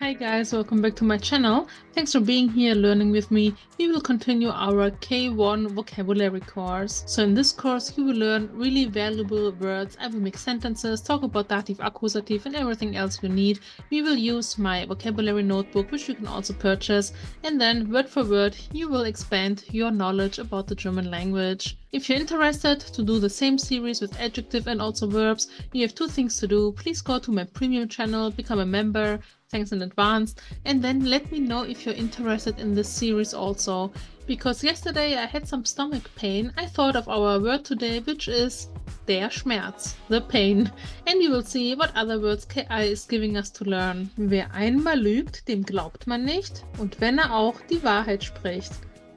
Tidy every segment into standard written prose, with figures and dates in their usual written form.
Hi guys, welcome back to my channel. Thanks for being here learning with me. We will continue our K1 vocabulary course. So in this course you will learn really valuable words. I will make sentences, talk about dative, accusative and everything else you need. We will use my vocabulary notebook, which you can also purchase, and then word for word you will expand your knowledge about the German language. If you're interested to do the same series with adjective and also verbs, you have two things to do. Please go to my premium channel, become a member. Thanks in advance, and then let me know if you're interested in this series also, because yesterday I had some stomach pain. I thought of our word today, which is der Schmerz, the pain, and you will see what other words KI is giving us to learn. Wer einmal lügt, dem glaubt man nicht, und wenn auch die Wahrheit spricht.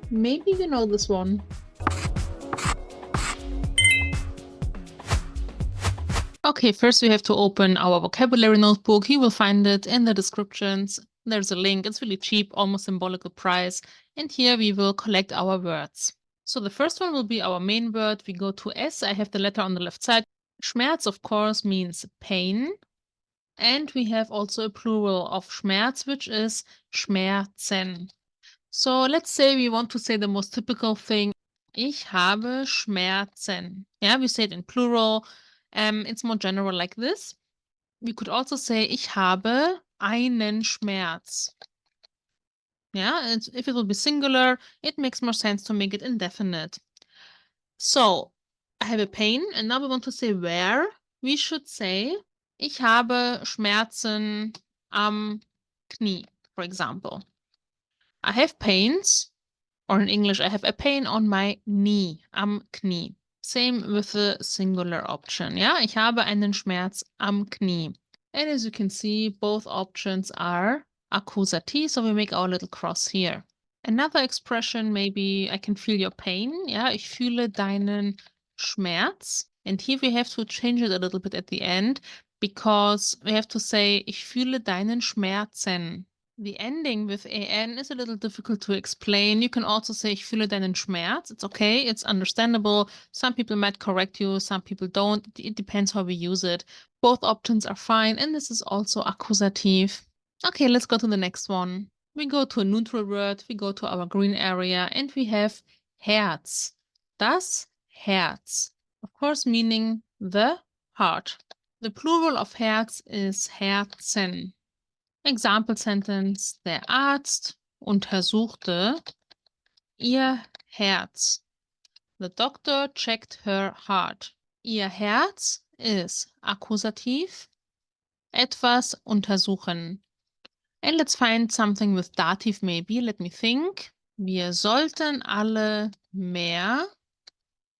Maybe you know this one. Okay, first we have to open our vocabulary notebook. You will find it in the descriptions. There's a link. It's really cheap, almost symbolical price. And here we will collect our words. So the first one will be our main word. We go to S. I have the letter on the left side. Schmerz, of course, means pain. And we have also a plural of Schmerz, which is Schmerzen. So let's say we want to say the most typical thing. Ich habe Schmerzen. Yeah, we say it in plural. It's more general like this. We could also say, ich habe einen Schmerz. Yeah, if it will be singular, it makes more sense to make it indefinite. So, I have a pain, and now we want to say where. We should say, ich habe Schmerzen am Knie, for example. I have pains, or in English, I have a pain on my knee, am Knie. Same with the singular option. Yeah, ich habe einen Schmerz am Knie. And as you can see, both options are accusative, so we make our little cross here. Another expression, maybe I can feel your pain. Yeah, ich fühle deinen Schmerz. And here we have to change it a little bit at the end, because we have to say, ich fühle deinen Schmerzen. The ending with an is a little difficult to explain. You can also say, ich fühle deinen Schmerz. It's okay. It's understandable. Some people might correct you. Some people don't. It depends how we use it. Both options are fine. And this is also accusative. Okay, let's go to the next one. We go to a neutral word. We go to our green area. And we have Herz. Das Herz. Of course, meaning the heart. The plural of Herz is Herzen. Example sentence, der Arzt untersuchte ihr Herz. The doctor checked her heart. Ihr Herz ist Akkusativ. Etwas untersuchen. And let's find something with dative maybe. Let me think. Wir sollten alle mehr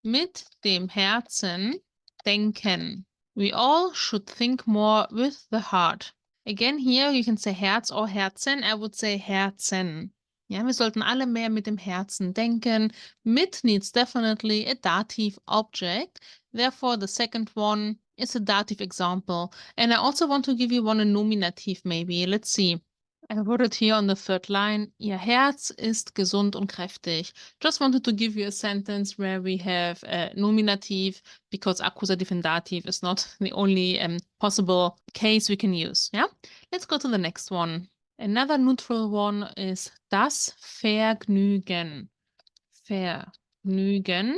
mit dem Herzen denken. We all should think more with the heart. Again, here you can say Herz or Herzen. I would say Herzen. Ja, wir sollten alle mehr mit dem Herzen denken. Mit needs definitely a dative object. Therefore, the second one is a dative example. And I also want to give you one in nominative maybe. Let's see. I wrote it here on the third line. Ihr Herz ist gesund und kräftig. Just wanted to give you a sentence where we have a nominative, because accusative and dative is not the only possible case we can use. Yeah, let's go to the next one. Another neutral one is das Vergnügen. Vergnügen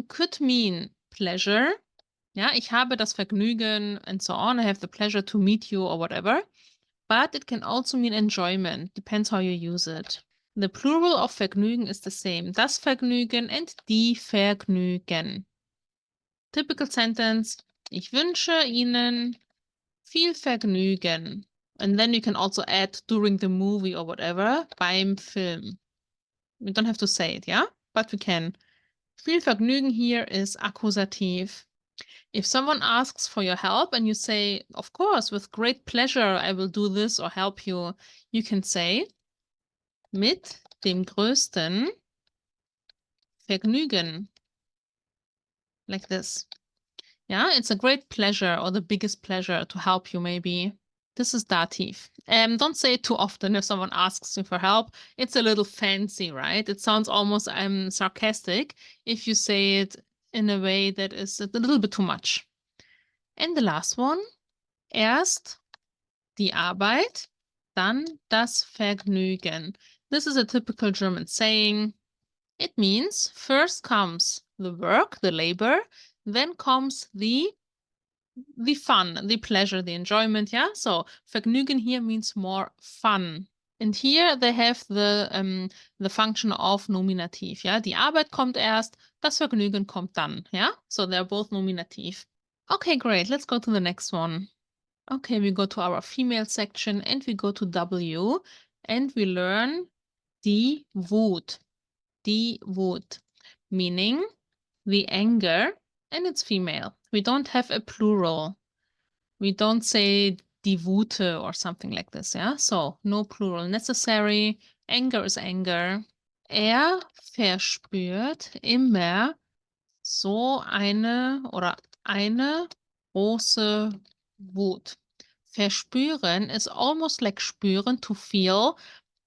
could mean pleasure. Yeah, ich habe das Vergnügen and so on. I have the pleasure to meet you or whatever. But it can also mean enjoyment, depends how you use it. The plural of Vergnügen is the same, das Vergnügen and die Vergnügen. Typical sentence, ich wünsche Ihnen viel Vergnügen. And then you can also add during the movie or whatever, beim Film. We don't have to say it, yeah? But we can. Viel Vergnügen here is accusative. If someone asks for your help and you say, of course, with great pleasure, I will do this or help you, you can say, mit dem größten Vergnügen. Like this. Yeah, it's a great pleasure or the biggest pleasure to help you maybe. This is dative. Don't say it too often if someone asks you for help. It's a little fancy, right? It sounds almost sarcastic if you say it in a way that is a little bit too much. And the last one, erst die Arbeit Dann das Vergnügen. This is a typical German saying. It means first comes the work, the labor, then comes the fun, the pleasure, the enjoyment, yeah? So Vergnügen here means more fun. And here they have the function of Nominativ, yeah? Die Arbeit kommt erst, das Vergnügen kommt dann, yeah? So they're both Nominativ. Okay, great. Let's go to the next one. Okay, we go to our female section and we go to W and we learn die Wut. Die Wut, meaning the anger, and it's female. We don't have a plural. We don't say die Wute or something like this, yeah? So no plural necessary. Anger is anger. Er verspürt immer so eine oder eine große Wut. Verspüren is almost like spüren, to feel,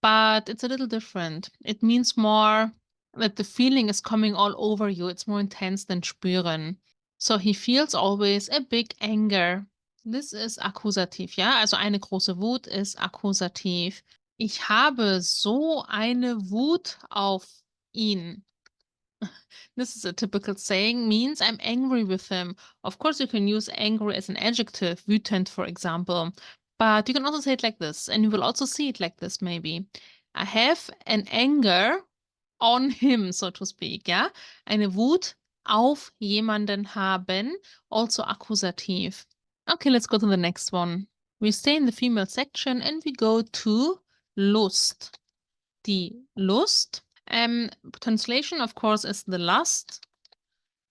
but it's a little different. It means more that the feeling is coming all over you. It's more intense than spüren. So he feels always a big anger. This is Akkusativ, ja? Also eine große Wut ist Akkusativ. Ich habe so eine Wut auf ihn. This is a typical saying, means I'm angry with him. Of course, you can use angry as an adjective, wütend, for example. But you can also say it like this, and you will also see it like this, maybe. I have an anger on him, so to speak, ja? Eine Wut auf jemanden haben, also Akkusativ. Okay, let's go to the next one. We stay in the female section and we go to Lust. Die Lust. Translation, of course, is the lust.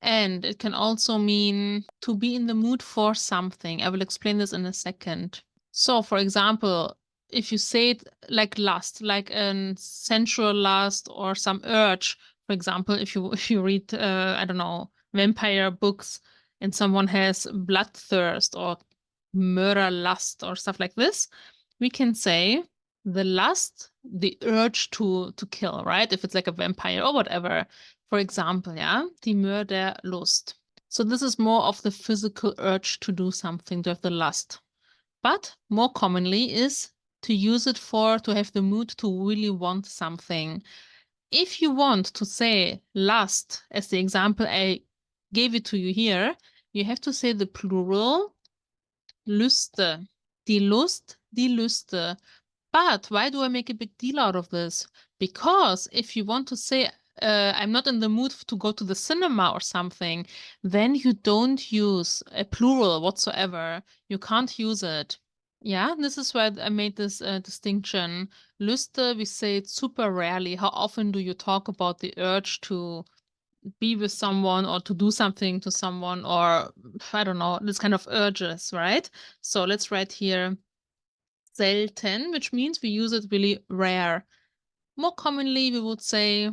And it can also mean to be in the mood for something. I will explain this in a second. So, for example, if you say it like lust, like a sensual lust or some urge, for example, if you read, I don't know, vampire books and someone has bloodthirst or murder lust or stuff like this, we can say the lust, the urge to kill, right? If it's like a vampire or whatever, for example, yeah, die Mörderlust. So this is more of the physical urge to do something, to have the lust. But more commonly is to use it for to have the mood to really want something. If you want to say lust, as the example I gave it to you here, you have to say the plural Lüste. Die Lust, die Lüste. But why do I make a big deal out of this? Because if you want to say, I'm not in the mood to go to the cinema or something, then you don't use a plural whatsoever. You can't use it. Yeah, this is why I made this distinction. Lüste, we say it super rarely. How often do you talk about the urge to be with someone or to do something to someone, or I don't know, this kind of urges, right? So let's write here selten, which means we use it really rare. More commonly, we would say,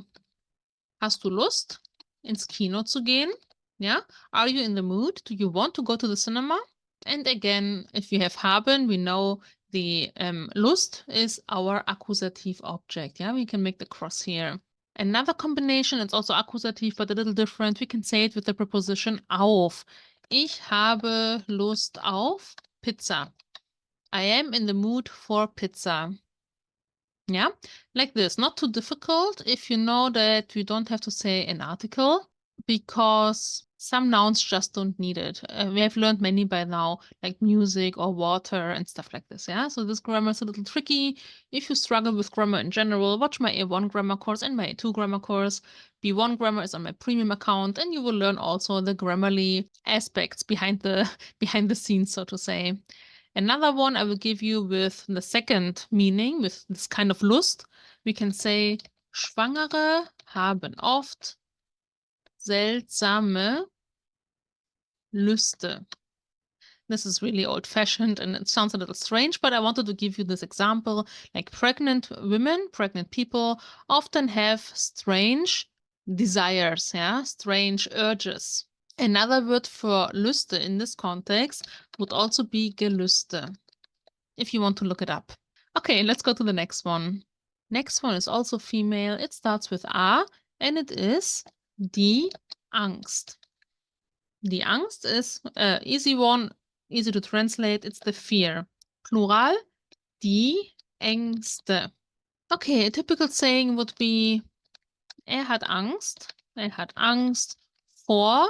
hast du Lust, ins Kino zu gehen? Yeah? Are you in the mood? Do you want to go to the cinema? And again, if you have haben, we know the Lust is our accusative object. Yeah, we can make the cross here. Another combination, it's also accusative, but a little different. We can say it with the preposition auf. Ich habe Lust auf Pizza. I am in the mood for pizza. Yeah, like this. Not too difficult if you know that you don't have to say an article, because some nouns just don't need it. We have learned many by now, like music or water and stuff like this, yeah? So this grammar is a little tricky. If you struggle with grammar in general, watch my A1 grammar course and my A2 grammar course. B1 grammar is on my premium account, and you will learn also the Grammarly aspects behind the scenes, so to say. Another one I will give you with the second meaning, with this kind of Lust. We can say, Schwangere haben oft seltsame Lüste. This is really old-fashioned and it sounds a little strange, but I wanted to give you this example. Like pregnant women, pregnant people often have strange desires, yeah, strange urges. Another word for Lüste in this context would also be Gelüste, if you want to look it up. Okay, let's go to the next one. Next one is also female. It starts with A, and it is die Angst. Die Angst is easy one, easy to translate. It's the fear. Plural, die Ängste. Okay, a typical saying would be, hat Angst. Er hat Angst vor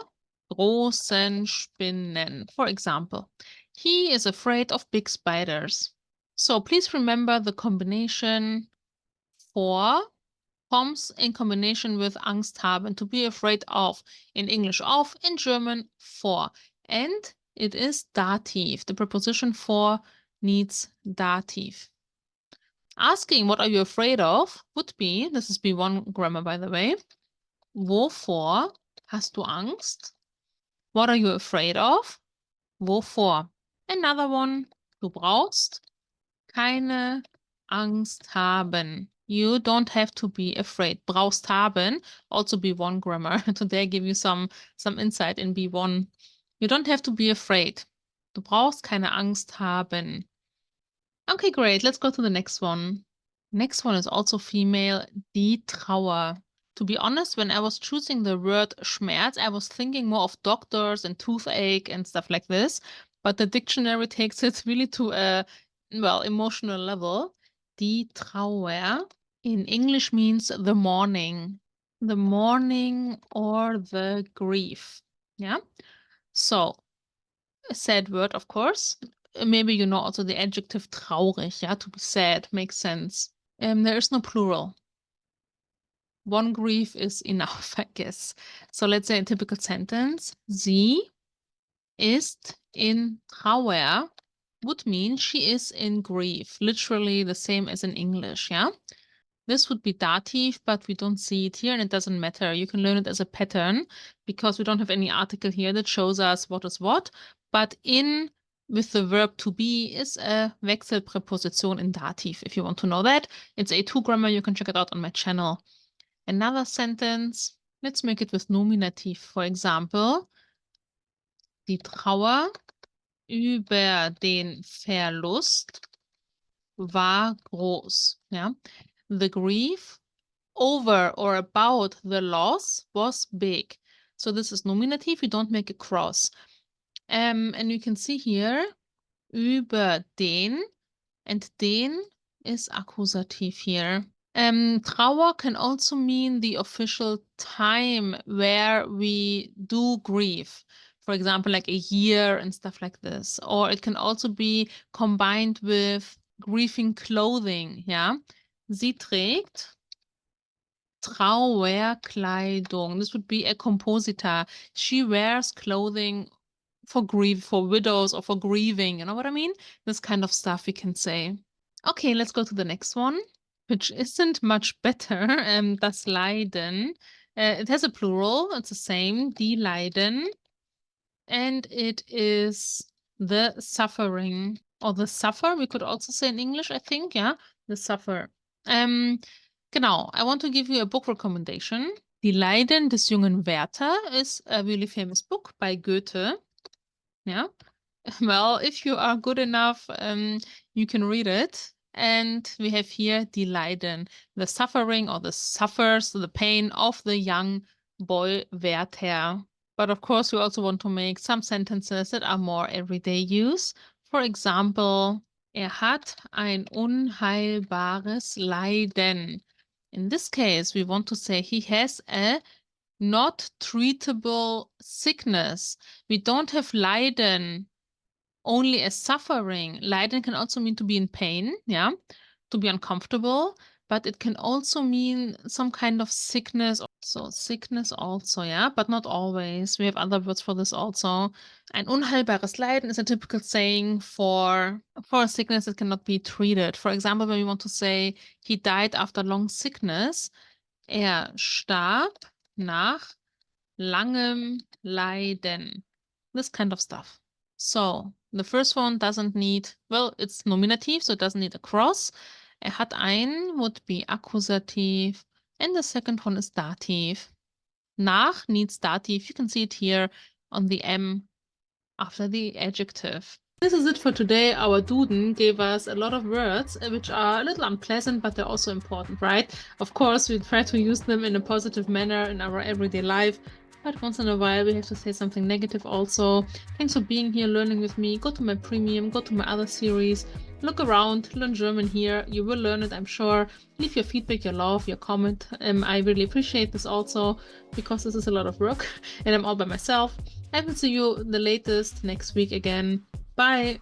großen Spinnen. For example, he is afraid of big spiders. So please remember the combination vor comes in combination with Angst haben, to be afraid of. In English, of, in German, vor. And it is dative. The preposition for needs dative. Asking what are you afraid of would be, this is B1 grammar by the way, wovor hast du Angst? What are you afraid of? Wovor? Another one, du brauchst keine Angst haben. You don't have to be afraid. Brauchst haben, also B1 grammar. Today I give you some insight in B1. You don't have to be afraid. Du brauchst keine Angst haben. Okay, great. Let's go to the next one. Next one is also female, die Trauer. To be honest, when I was choosing the word Schmerz, I was thinking more of doctors and toothache and stuff like this. But the dictionary takes it really to a, well, emotional level. Die Trauer in English means the mourning. The mourning or the grief. Yeah? So, a sad word, of course. Maybe you know also the adjective traurig, yeah, to be sad, makes sense. There is no plural. One grief is enough, I guess. So let's say a typical sentence. Sie ist in Trauer would mean she is in grief, literally the same as in English, yeah? This would be dative, but we don't see it here and it doesn't matter. You can learn it as a pattern because we don't have any article here that shows us what is what. But in with the verb to be is a Wechselpräposition in dative. If you want to know that, it's A2 grammar. You can check it out on my channel. Another sentence, let's make it with nominative. For example, die Trauer über den Verlust war groß. Yeah? The grief over or about the loss was big. So this is nominative, you don't make a cross. And you can see here, über den, and den is accusative here. Trauer can also mean the official time where we do grieve. For example, like a year and stuff like this. Or it can also be combined with grieving clothing, yeah? Sie trägt Trauerkleidung. This would be a compositor. She wears clothing for grief, for widows or for grieving. You know what I mean? This kind of stuff we can say. Okay, let's go to the next one, which isn't much better. Das Leiden. It has a plural. It's the same. Die Leiden. And it is the suffering or the suffer. We could also say in English, I think. Yeah, the suffer. Genau, I want to give you a book recommendation. Die Leiden des jungen Werther is a really famous book by Goethe. Yeah, well, if you are good enough, you can read it. And we have here Die Leiden, the suffering or the suffers, the pain of the young boy Werther. But of course, we also want to make some sentences that are more everyday use. For example, hat ein unheilbares Leiden. In this case, we want to say he has a not treatable sickness. We don't have Leiden only as suffering. Leiden can also mean to be in pain, yeah, to be uncomfortable, but it can also mean some kind of sickness. So sickness also, yeah, but not always. We have other words for this also. Ein unheilbares Leiden is a typical saying for a sickness that cannot be treated. For example, when we want to say he died after long sickness, starb nach langem Leiden. This kind of stuff. So the first one doesn't need, well, it's nominative, so it doesn't need a cross. Hat ein would be accusative, and the second one is dative. Nach needs dative. You can see it here on the M after the adjective. This is it for today. Our Duden gave us a lot of words which are a little unpleasant, but they're also important, right? Of course, we try to use them in a positive manner in our everyday life. But once in a while, we have to say something negative also. Thanks for being here, learning with me. Go to my premium, go to my other series. Look around, learn German here. You will learn it, I'm sure. Leave your feedback, your love, your comment. I really appreciate this also because this is a lot of work and I'm all by myself. I will see you the latest next week again. Bye.